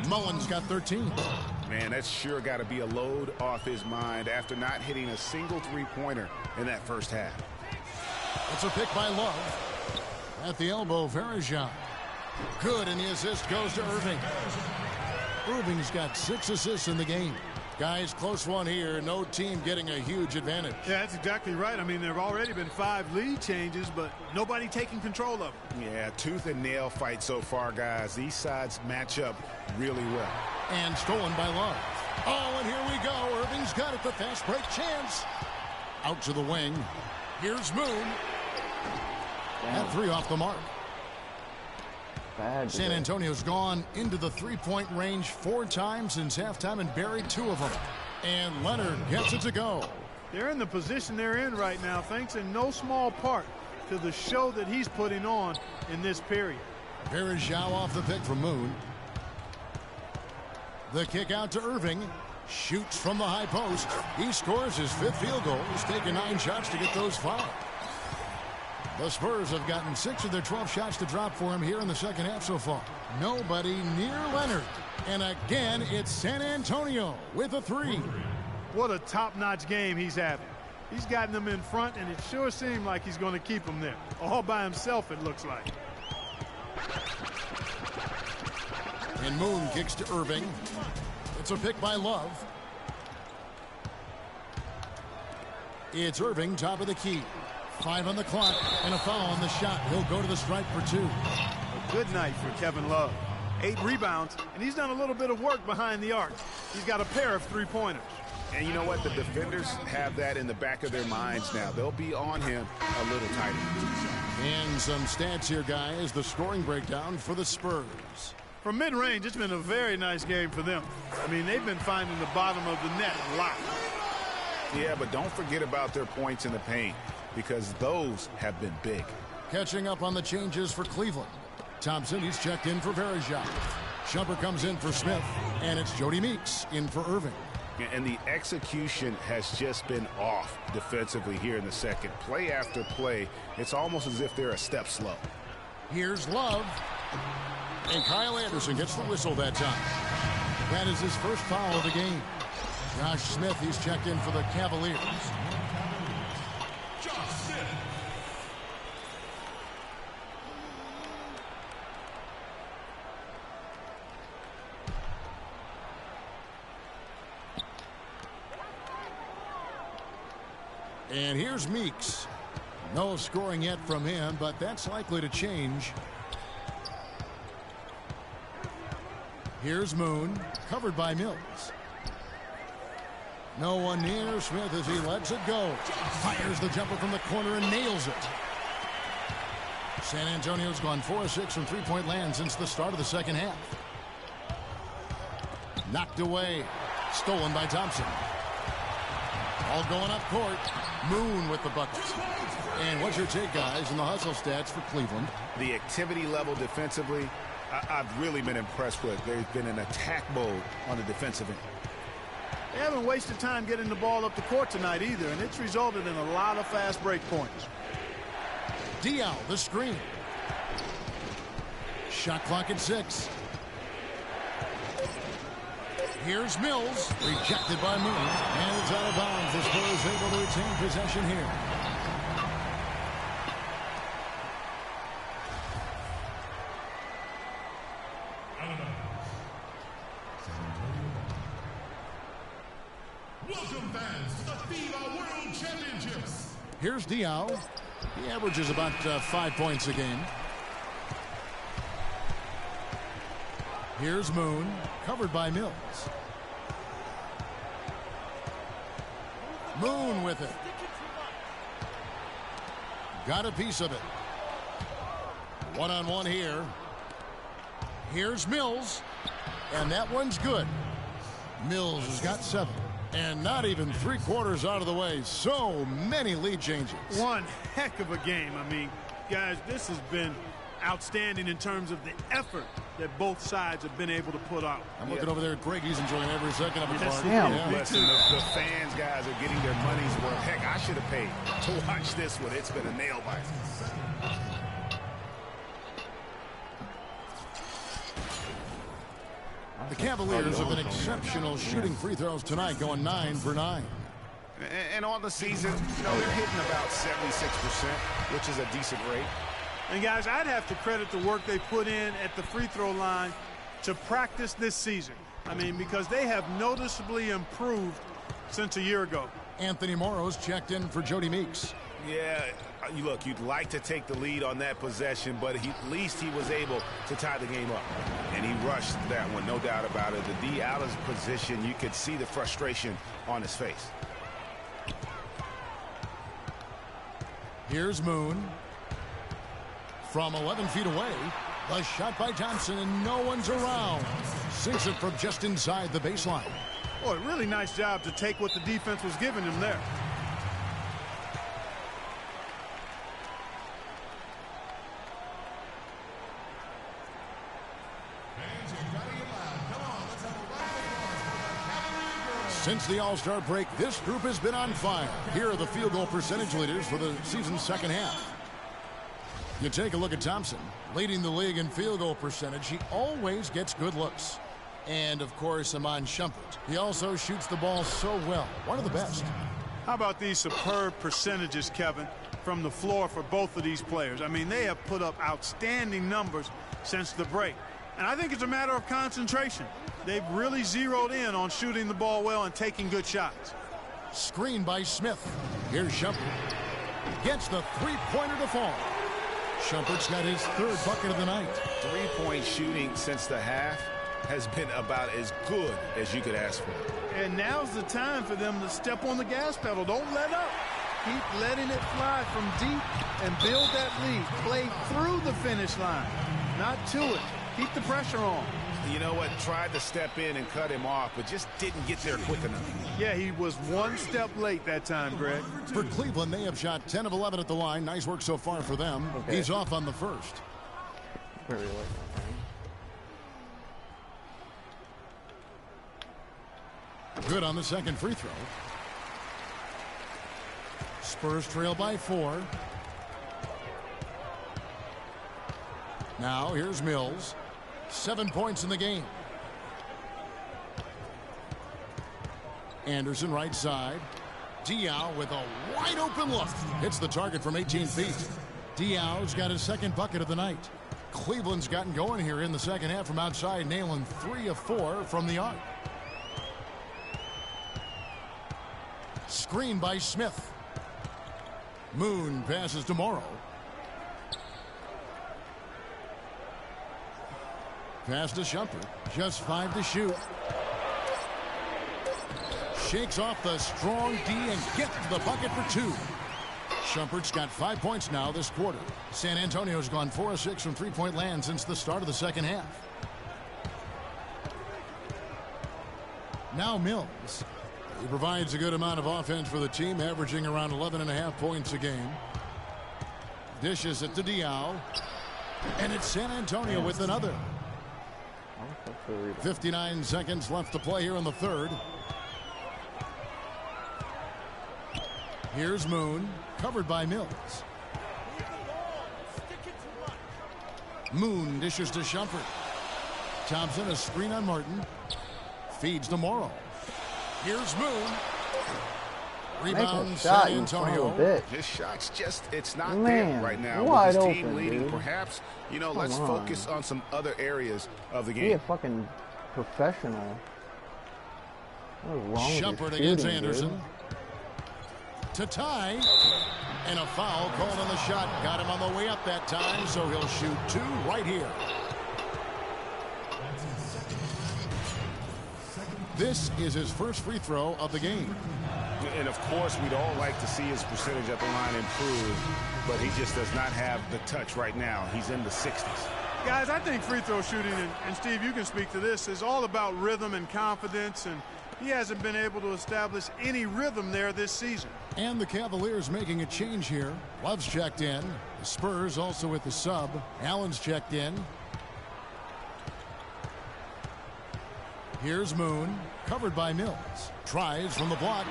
Mullen's got 13. Man, that's sure got to be a load off his mind after not hitting a single three-pointer in that first half. It's a pick by Love. At the elbow, Verejao. Good, and the assist goes to Irving. Irving's got 6 assists in the game. Guys, close one here. No team getting a huge advantage. Yeah, that's exactly right. I mean, there have already been 5 lead changes, but nobody taking control of them. Yeah, tooth and nail fight so far, guys. These sides match up really well. And stolen by Love. Oh, and here we go. Irving's got it. The fast break chance. Out to the wing. Here's Moon. That 3 off the mark. San Antonio's gone into the three-point range 4 times since halftime and buried 2 of them. And Leonard gets it to go. They're in the position they're in right now, thanks in no small part to the show that he's putting on in this period. Verejao off the pick from Moon. The kick out to Irving. Shoots from the high post. He scores his 5th field goal. He's taken 9 shots to get those 5. The Spurs have gotten 6 of their 12 shots to drop for him here in the second half so far. Nobody near Leonard. And again, it's San Antonio with a 3. What a top-notch game he's having. He's gotten them in front, and it sure seemed like he's going to keep them there. All by himself, it looks like. And Moon kicks to Irving. It's a pick by Love. It's Irving, top of the key. 5 on the clock, and a foul on the shot. He'll go to the stripe for 2. A good night for Kevin Love. 8 rebounds, and he's done a little bit of work behind the arc. He's got a pair of 3-pointers. And you know what? The defenders have that in the back of their minds now. They'll be on him a little tighter. And some stats here, guys. The scoring breakdown for the Spurs. From mid-range, it's been a very nice game for them. I mean, they've been finding the bottom of the net a lot. Yeah, but don't forget about their points in the paint, because those have been big. Catching up on the changes for Cleveland. Thompson, he's checked in for Verejao. Shumpert comes in for Smith, and it's Jody Meeks in for Irving. And the execution has just been off defensively here in the second. Play after play, it's almost as if they're a step slow. Here's Love. And Kyle Anderson gets the whistle that time. That is his first foul of the game. Josh Smith, he's checked in for the Cavaliers. And here's Meeks. No scoring yet from him, but that's likely to change. Here's Moon, covered by Mills. No one near Smith as he lets it go. Fires the jumper from the corner and nails it. San Antonio's gone 4-6 from three-point land since the start of the second half. Knocked away. Stolen by Thompson. All going up court. Moon with the bucket. And what's your take, guys, in the hustle stats for Cleveland? The activity level defensively, I've really been impressed with. They've been in attack mode on the defensive end. They haven't wasted time getting the ball up the court tonight either, and it's resulted in a lot of fast break points. Diaw, the screen. Shot clock at 6. Here's Mills, rejected by Moon, and it's out of bounds. The Spurs able to retain possession here. Welcome fans to the FIBA World Championships. Here's Diaw. He averages about 5 points a game. Here's Moon, covered by Mills. Moon with it. Got a piece of it. One-on-one here. Here's Mills. And that one's good. Mills has got 7. And not even 3/4 out of the way. So many lead changes. One heck of a game. I mean, guys, this has been outstanding in terms of the effort that both sides have been able to put out. I'm looking over there at Greg. He's enjoying every second of it. Damn. Listen, the fans, guys, are getting their money's worth. Heck, I should have paid to watch this one. It's been a nail biter. The Cavaliers have been exceptional shooting free throws tonight, going 9 for 9. And on the season, you know, they're hitting about 76%, which is a decent rate. And, guys, I'd have to credit the work they put in at the free throw line to practice this season. I mean, because they have noticeably improved since a year ago. Anthony Morrow's checked in for Jody Meeks. Yeah, look, you'd like to take the lead on that possession, but at least he was able to tie the game up. And he rushed that one, no doubt about it. The D out of position, you could see the frustration on his face. Here's Moon. From 11 feet away, the shot by Thompson, and no one's around. Sinks it from just inside the baseline. Boy, really nice job to take what the defense was giving him there. Since the All-Star break, this group has been on fire. Here are the field goal percentage leaders for the season's second half. You take a look at Thompson, leading the league in field goal percentage. He always gets good looks. And, of course, Iman Shumpert. He also shoots the ball so well. One of the best. How about these superb percentages, Kevin, from the floor for both of these players? I mean, they have put up outstanding numbers since the break. And I think it's a matter of concentration. They've really zeroed in on shooting the ball well and taking good shots. Screen by Smith. Here's Shumpert. Gets the three-pointer to fall. Shumpert's got his 3rd bucket of the night. 3-point shooting since the half has been about as good as you could ask for. And now's the time for them to step on the gas pedal. Don't let up. Keep letting it fly from deep and build that lead. Play through the finish line, not to it. Keep the pressure on. You know what? Tried to step in and cut him off, but just didn't get there quick enough. Yeah, he was one step late that time, Greg. For Cleveland, they have shot 10 of 11 at the line. Nice work so far for them. Okay. He's off on the first. Very late. Good on the second free throw. Spurs trail by 4. Now here's Mills. 7 points in the game. Anderson right side. Diaw with a wide open look. Hits the target from 18 feet. Diaw's got his 2nd bucket of the night. Cleveland's gotten going here in the second half from outside, nailing 3 of 4 from the arc. Screen by Smith. Moon passes to Morrow. Pass to Shumpert. Just 5 to shoot. Shakes off the strong D and gets to the bucket for 2. Shumpert's got 5 points now this quarter. San Antonio's gone 4 of 6 from three-point land since the start of the second half. Now Mills. He provides a good amount of offense for the team, averaging around 11.5 points a game. Dishes it to Diaw. And it's San Antonio with another. 59 seconds left to play here in the third. Here's Moon, covered by Mills. Moon dishes to Shumpert. Thompson, a screen on Martin. Feeds to Morrow. Here's Moon. Rebound San Antonio. His shot's just, it's not Man, there right now. wide With his team open, leading, dude. perhaps, you know, let's focus on some other areas of the Be game. a fucking professional. What is wrong Shumpert with your against shooting, Anderson. dude? To tie. And a foul called on the shot. Got him on the way up that time, so he'll shoot 2 right here. This is his first free throw of the game. And of course, we'd all like to see his percentage at the line improve, but he just does not have the touch right now. He's in the 60s. Guys, I think free throw shooting, and Steve, you can speak to this, is all about rhythm and confidence, and he hasn't been able to establish any rhythm there this season. And the Cavaliers making a change here. Love's checked in. The Spurs also with the sub. Allen's checked in. Here's Moon, covered by Mills. Tries from the block.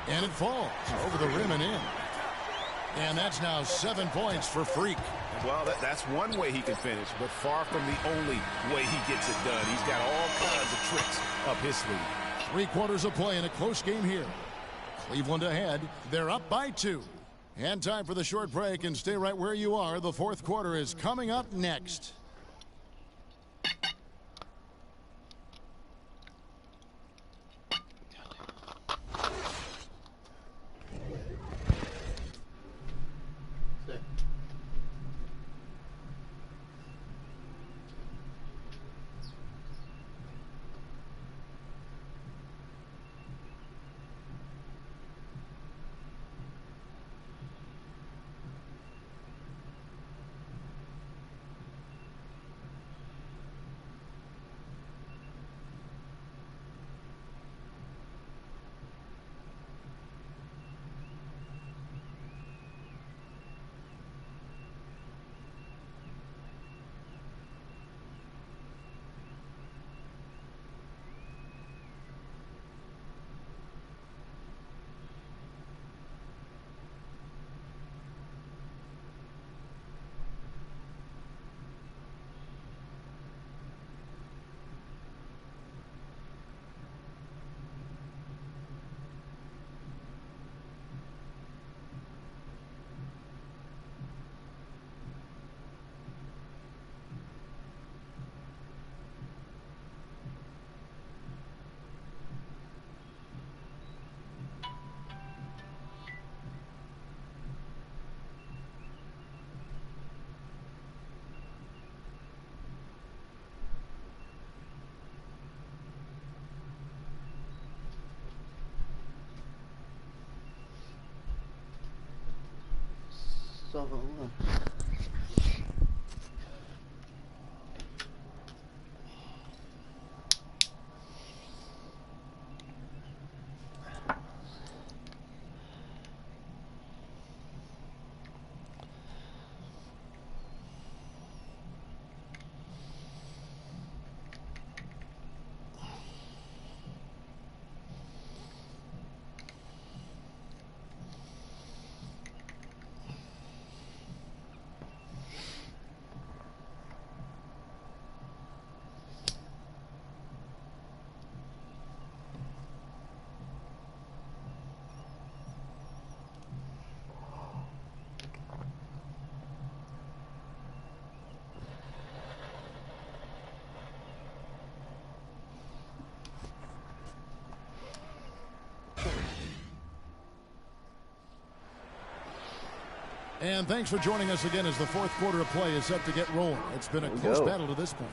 And it falls over the rim and in. And that's now 7 points for Freak. Well, that's one way he can finish, but far from the only way he gets it done. He's got all kinds of tricks up his sleeve. 3 quarters of play in a close game here. Cleveland ahead. They're up by 2. And time for the short break, and stay right where you are. The fourth quarter is coming up next. So, And thanks for joining us again as the fourth quarter of play is set to get rolling. It's been a close battle to this point.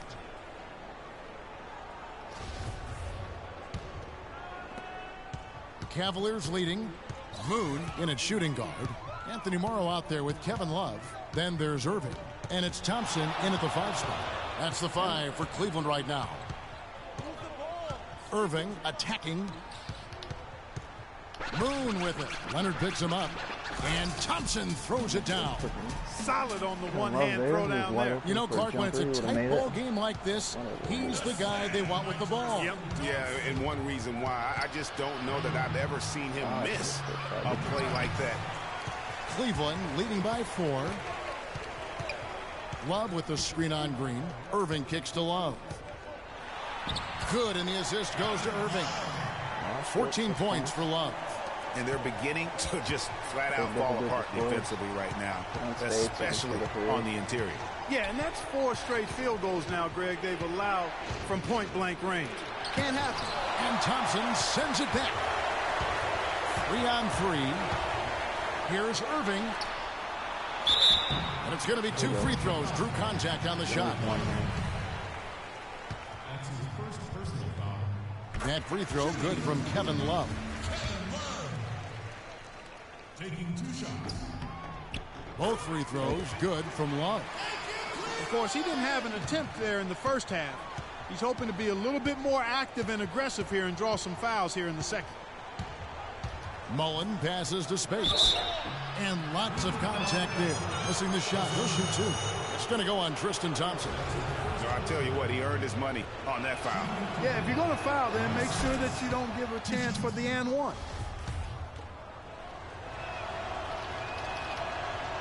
Cavaliers leading. Moon in at shooting guard. Anthony Morrow out there with Kevin Love. Then there's Irving. And it's Thompson in at the 5 spot. That's the 5 for Cleveland right now. Irving attacking. Moon with it. Leonard picks him up. And Thompson throws it down. Solid on the one-hand throw down there. You know, Clark, when it's a tight ball game like this, he's the guy they want with the ball. Yep. Yeah, and one reason why, I just don't know that I've ever seen him miss a play like that. Cleveland leading by 4. Love with the screen on Green. Irving kicks to Love. Good, and the assist goes to Irving. 14 points for Love. And they're beginning to just flat out fall apart defensively right now, especially on the interior. Yeah, and that's 4 straight field goals now, Greg, they've allowed from point-blank range. Can't happen. And Thompson sends it back. 3-on-3. Here's Irving. And it's going to be 2 free throws. Drew contact on the shot. That free throw good from Kevin Love. Taking 2 shots. Both free throws good from Love. Of course, he didn't have an attempt there in the first half. He's hoping to be a little bit more active and aggressive here and draw some fouls here in the second. Mullen passes to space. And lots of contact there. Missing the shot. He'll shoot 2. It's going to go on Tristan Thompson. So I tell you what, he earned his money on that foul. Yeah, if you're going to foul, then make sure that you don't give a chance for the and one.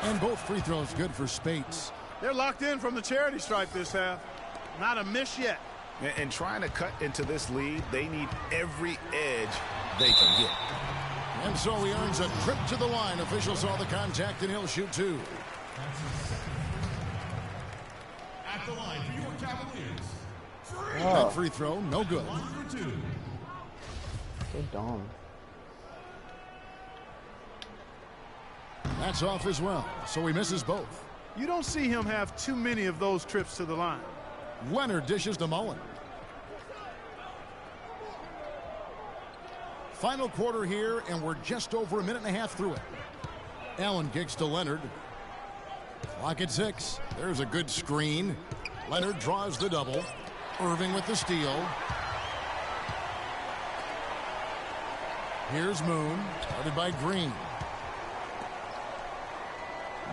And both free throws good for Spates. They're locked in from the charity stripe this half. Not a miss yet. And trying to cut into this lead, they need every edge they can get. And so he earns a trip to the line. Officials saw the contact, and he'll shoot 2. At the line for your Cavaliers. That free throw, no good. So dumb. That's off as well, so he misses both. You don't see him have too many of those trips to the line. Leonard dishes to Mullen. Final quarter here, and we're just over a minute and a half through it. Allen kicks to Leonard. Clock at 6. There's a good screen. Leonard draws the double. Irving with the steal. Here's Moon, guarded by Green.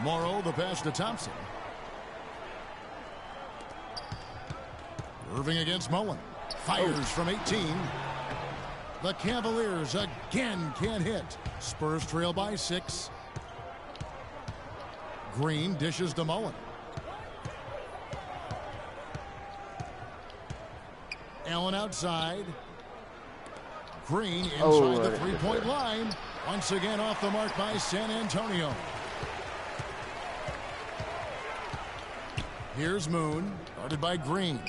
Morrow, the pass to Thompson. Irving against Mullen. Fires from 18. The Cavaliers again can't hit. Spurs trail by 6. Green dishes to Mullen. Allen outside. Green inside the three-point line. Once again off the mark by San Antonio. Here's Moon, guarded by Green.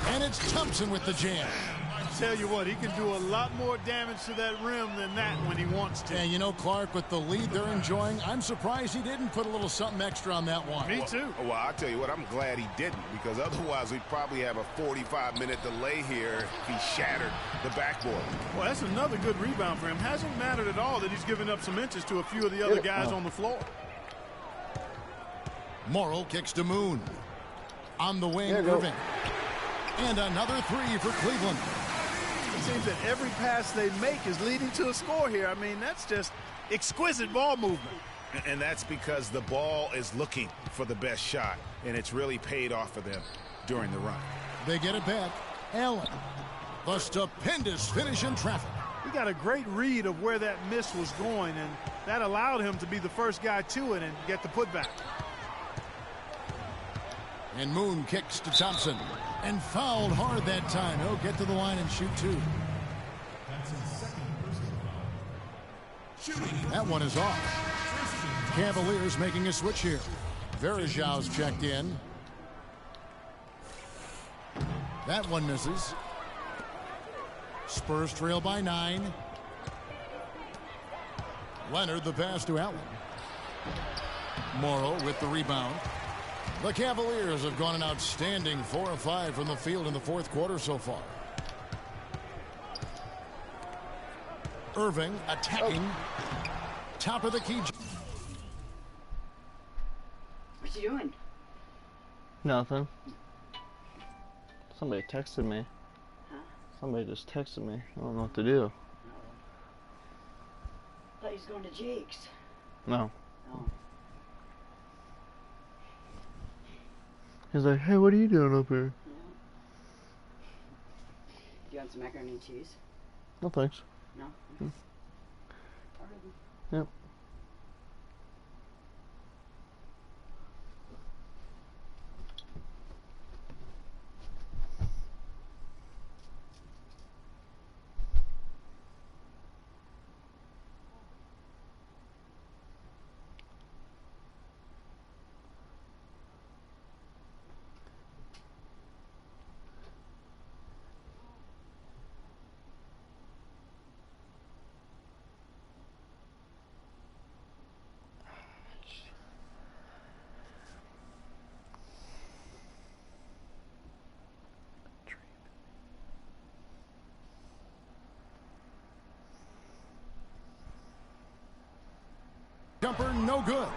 And it's Thompson with the jam. I tell you what, he can do a lot more damage to that rim than that when he wants to. And you know, Clark, with the lead they're enjoying, I'm surprised he didn't put a little something extra on that one. Me too. Well, I'll tell you what, I'm glad he didn't, because otherwise we'd probably have a 45-minute delay here if he shattered the backboard. Well, that's another good rebound for him. Hasn't mattered at all that he's given up some inches to a few of the other guys on the floor. Morrow kicks to Moon. On the wing, Irving. And another 3 for Cleveland. It seems that every pass they make is leading to a score here. I mean, that's just exquisite ball movement. And that's because the ball is looking for the best shot, and it's really paid off for them during the run. They get it back. Allen. The stupendous finish in traffic. He got a great read of where that miss was going, and that allowed him to be the first guy to it and get the putback. And Moon kicks to Thompson. And fouled hard that time. He'll get to the line and shoot 2. That's his second personal foul. Shooting. That one is off. Cavaliers making a switch here. Verajau's checked in. That one misses. Spurs trail by 9. Leonard the pass to Allen. Morrow with the rebound. The Cavaliers have gone an outstanding 4 of 5 from the field in the fourth quarter so far. Irving attacking. Top of the key. What you doing? Nothing. Somebody texted me. Huh? Somebody just texted me. I don't know what to do. I thought he was going to Jake's. No. Oh. He's like, hey, what are you doing up here? Yeah. Do you want some macaroni and cheese? No thanks. No? Hmm. Alright. Yep. Jumper, no good.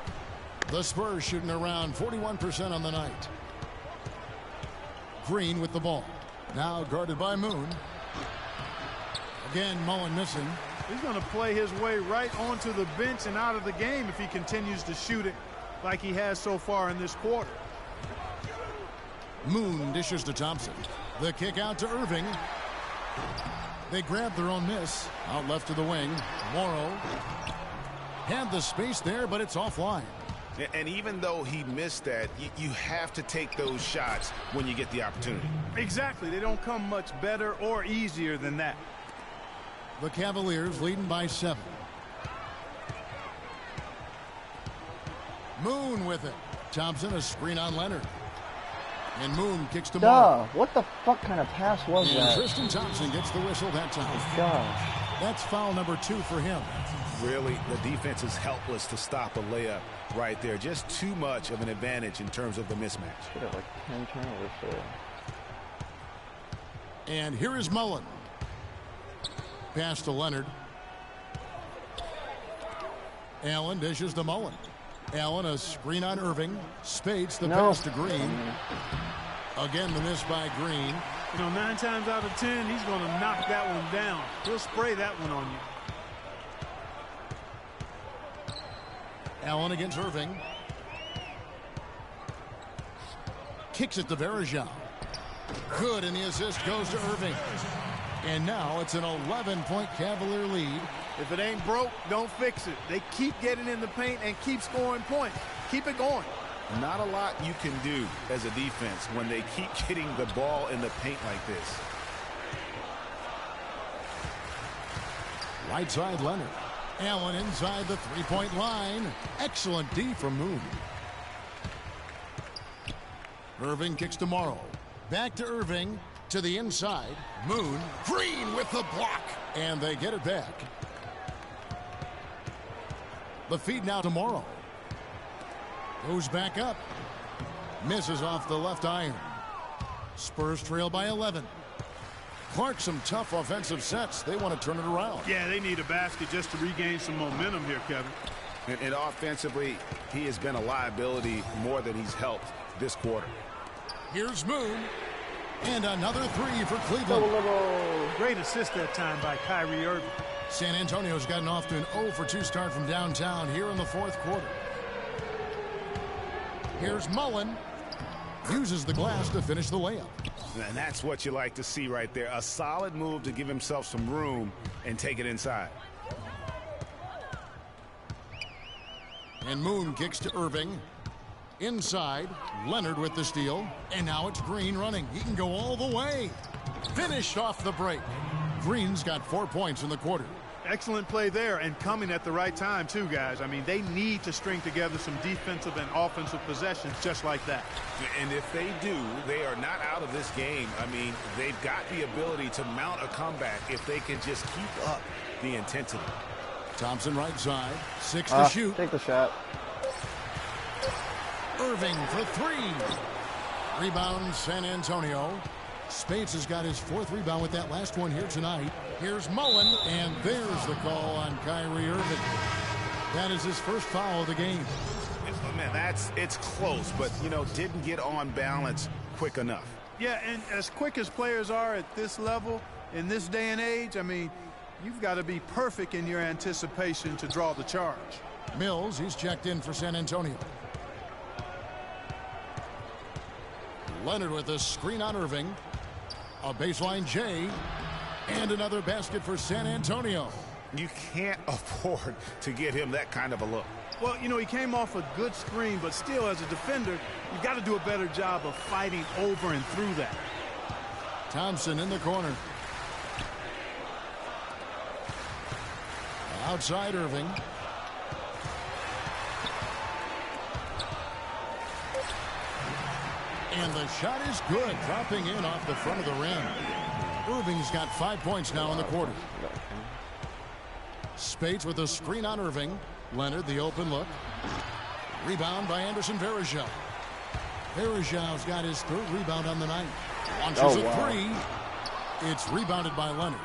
The Spurs shooting around 41% on the night. Green with the ball. Now guarded by Moon. Again, Mullen missing. He's going to play his way right onto the bench and out of the game if he continues to shoot it like he has so far in this quarter. Moon dishes to Thompson. The kick out to Irving. They grab their own miss. Out left to the wing. Morrow had the space there, but it's offline. And even though he missed that, you have to take those shots when you get the opportunity. Exactly. They don't come much better or easier than that. The Cavaliers leading by 7. Moon with it. Thompson a screen on Leonard. And Moon kicks to Morrow. What the fuck kind of pass was and that? Tristan Thompson gets the whistle that time. Oh, gosh. That's foul number 2 for him. Really, the defense is helpless to stop a layup right there. Just too much of an advantage in terms of the mismatch. Should have like 10 turnovers there. And here is Mullen. Pass to Leonard. Allen dishes to Mullen. Allen a screen on Irving. Spades the pass to Green. Again the miss by Green. You know, 9 times out of 10, he's going to knock that one down. He'll spray that one on you. Allen against Irving. Kicks it to Varejao. Good, and the assist goes to Irving. And now it's an 11-point Cavalier lead. If it ain't broke, don't fix it. They keep getting in the paint and keep scoring points. Keep it going. Not a lot you can do as a defense when they keep getting the ball in the paint like this. Right side Leonard. Allen inside the three-point line. Excellent D from Moon. Irving kicks to Morrow. Back to Irving. To the inside. Moon. Green with the block. And they get it back. The feed now to Morrow. Goes back up. Misses off the left iron. Spurs trail by 11. Clark, some tough offensive sets. They want to turn it around. Yeah, they need a basket just to regain some momentum here, Kevin. And offensively, he has been a liability more than he's helped this quarter. Here's Moon. And another 3 for Cleveland. Great assist that time by Kyrie Irving. San Antonio's gotten off to an 0-for-2 start from downtown here in the fourth quarter. Here's Mullen. Uses the glass to finish the layup. And that's what you like to see right there. A solid move to give himself some room and take it inside. And Moon kicks to Irving. Inside, Leonard with the steal. And now it's Green running. He can go all the way. Finished off the break. Green's got 4 points in the quarter. Excellent play there and coming at the right time, too, guys. I mean, they need to string together some defensive and offensive possessions just like that. And if they do, they are not out of this game. I mean, they've got the ability to mount a comeback if they can just keep up the intensity. Thompson right side. 6 to shoot. Take the shot. Irving for 3. Rebound San Antonio. Spates has got his 4th rebound with that last one here tonight. Here's Mullen, and there's the call on Kyrie Irving. That is his first foul of the game. Man, it's close, but, you know, didn't get on balance quick enough. Yeah, and as quick as players are at this level, in this day and age, I mean, you've got to be perfect in your anticipation to draw the charge. Mills, he's checked in for San Antonio. Leonard with a screen on Irving. A baseline J. And another basket for San Antonio. You can't afford to get him that kind of a look. Well, you know, he came off a good screen, but still, as a defender, you've got to do a better job of fighting over and through that. Thompson in the corner. Outside Irving. And the shot is good, dropping in off the front of the rim. Irving's got 5 points now in the quarter. Spates with a screen on Irving. Leonard, the open look. Rebound by Anderson Varejao. Varejau's got his 3rd rebound on the night. Launches a 3. It's rebounded by Leonard.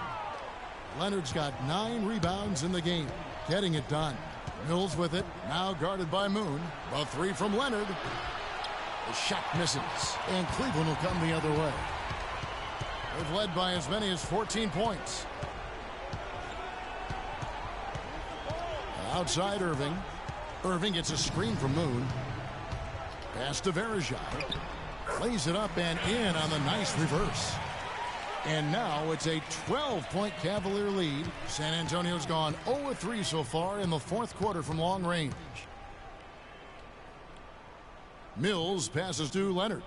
Leonard's got 9 rebounds in the game. Getting it done. Mills with it. Now guarded by Moon. A 3 from Leonard. The shot misses. And Cleveland will come the other way. They've led by as many as 14 points. Outside Irving. Irving gets a screen from Moon. Pass to Varejao. Plays it up and in on the nice reverse. And now it's a 12-point Cavalier lead. San Antonio's gone 0-3 so far in the 4th quarter from long range. Mills passes to Leonard.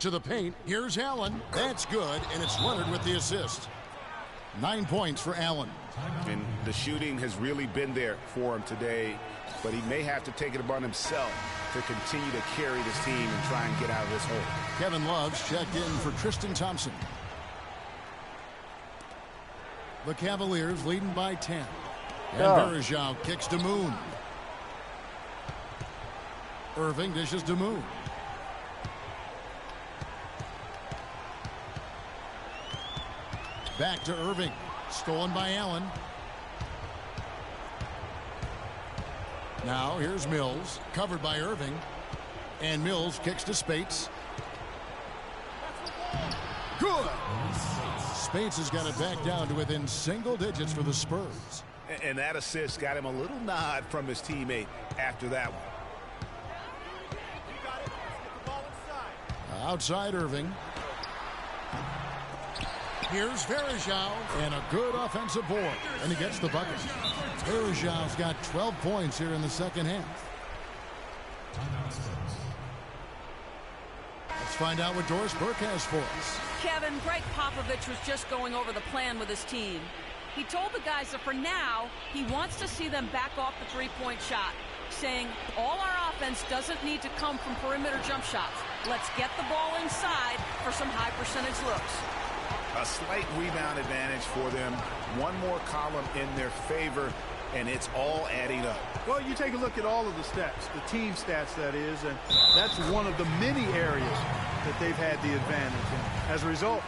To the paint. Here's Allen. That's good, and it's Leonard with the assist. 9 points for Allen. And the shooting has really been there for him today, but he may have to take it upon himself to continue to carry this team and try and get out of this hole. Kevin Love's checked in for Tristan Thompson. The Cavaliers leading by 10. And Varejao kicks to Moon. Irving dishes to Moon. Back to Irving. Stolen by Allen. Now here's Mills. Covered by Irving. And Mills kicks to Spates. Good. Spates has got it back down to within single digits for the Spurs. And that assist got him a little nod from his teammate after that one. Outside Irving. Here's Varejao, and a good offensive board, and he gets the bucket. Varejao's got 12 points here in the second half. Let's find out what Doris Burke has for us. Kevin, Greg Popovich was just going over the plan with his team. He told the guys that for now, he wants to see them back off the three-point shot, saying all our offense doesn't need to come from perimeter jump shots. Let's get the ball inside for some high percentage looks. A slight rebound advantage for them. One more column in their favor, and it's all adding up. Well, you take a look at all of the stats, the team stats that is, and that's one of the many areas that they've had the advantage. And as a result,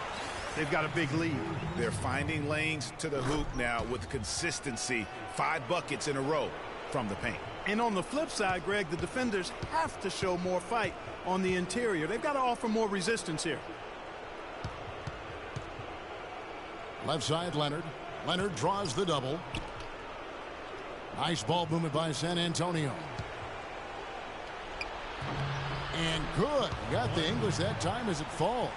they've got a big lead. They're finding lanes to the hoop now with consistency. 5 buckets in a row from the paint. And on the flip side, Greg, the defenders have to show more fight on the interior. They've got to offer more resistance here. Left side, Leonard. Leonard draws the double. Nice ball movement by San Antonio. And good. Got the English that time as it falls.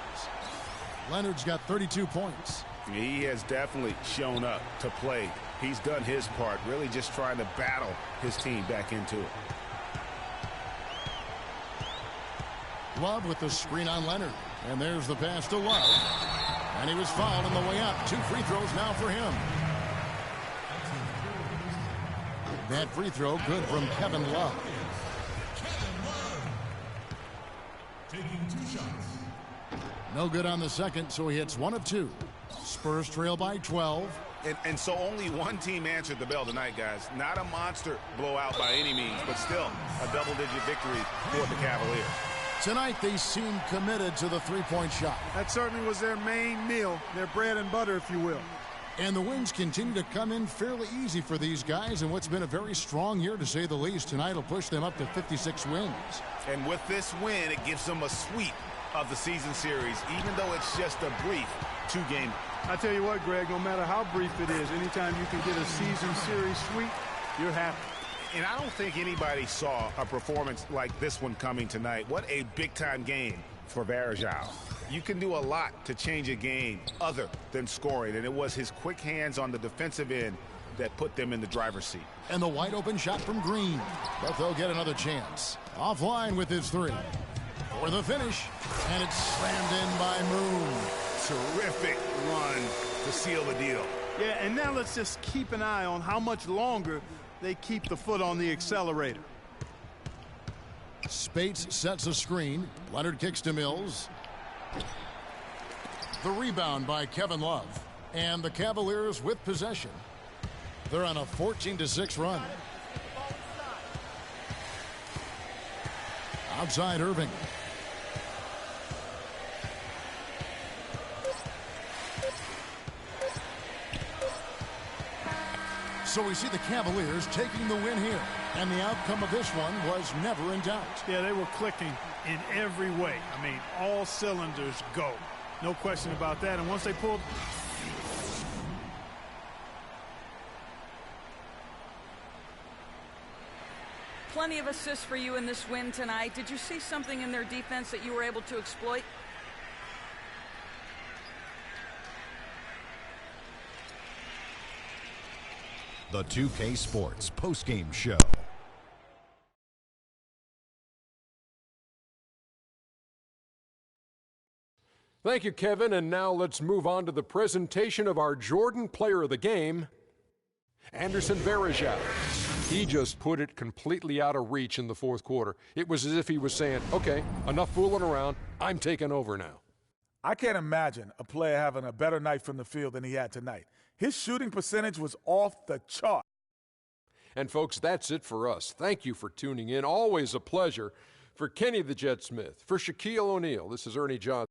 Leonard's got 32 points. He has definitely shown up to play. He's done his part, really just trying to battle his team back into it. Love with the screen on Leonard. And there's the pass to Love. And he was fouled on the way up. 2 free throws now for him. That free throw good from Kevin Love. Taking 2 shots. No good on the second, so he hits 1 of 2. Spurs trail by 12. And so only one team answered the bell tonight, guys. Not a monster blowout by any means, but still a double-digit victory for the Cavaliers. Tonight, they seem committed to the three-point shot. That certainly was their main meal, their bread and butter, if you will. And the wins continue to come in fairly easy for these guys in what's been a very strong year, to say the least. Tonight will push them up to 56 wins. And with this win, it gives them a sweep of the season series, even though it's just a brief two-game. I tell you what, Greg, no matter how brief it is, anytime you can get a season series sweep, you're happy. And I don't think anybody saw a performance like this one coming tonight. What a big-time game for Varejao. You can do a lot to change a game other than scoring, and it was his quick hands on the defensive end that put them in the driver's seat. And the wide-open shot from Green, but they'll get another chance. Offline with his three. For the finish, and it's slammed in by Moon. Terrific run to seal the deal. Yeah, and now let's just keep an eye on how much longer they keep the foot on the accelerator. Spates sets a screen. Leonard kicks to Mills. The rebound by Kevin Love. And the Cavaliers with possession. They're on a 14-6 run. Outside Irving. So we see the Cavaliers taking the win here. And the outcome of this one was never in doubt. Yeah, they were clicking in every way. I mean, all cylinders go. No question about that. And once they pulled... Plenty of assists for you in this win tonight. Did you see something in their defense that you were able to exploit? The 2K Sports postgame show. Thank you, Kevin. And now let's move on to the presentation of our Jordan Player of the Game, Anderson Varejao. He just put it completely out of reach in the fourth quarter. It was as if he was saying, okay, enough fooling around. I'm taking over now. I can't imagine a player having a better night from the field than he had tonight. His shooting percentage was off the chart. And, folks, that's it for us. Thank you for tuning in. Always a pleasure. For Kenny the Jet Smith, for Shaquille O'Neal, this is Ernie Johnson.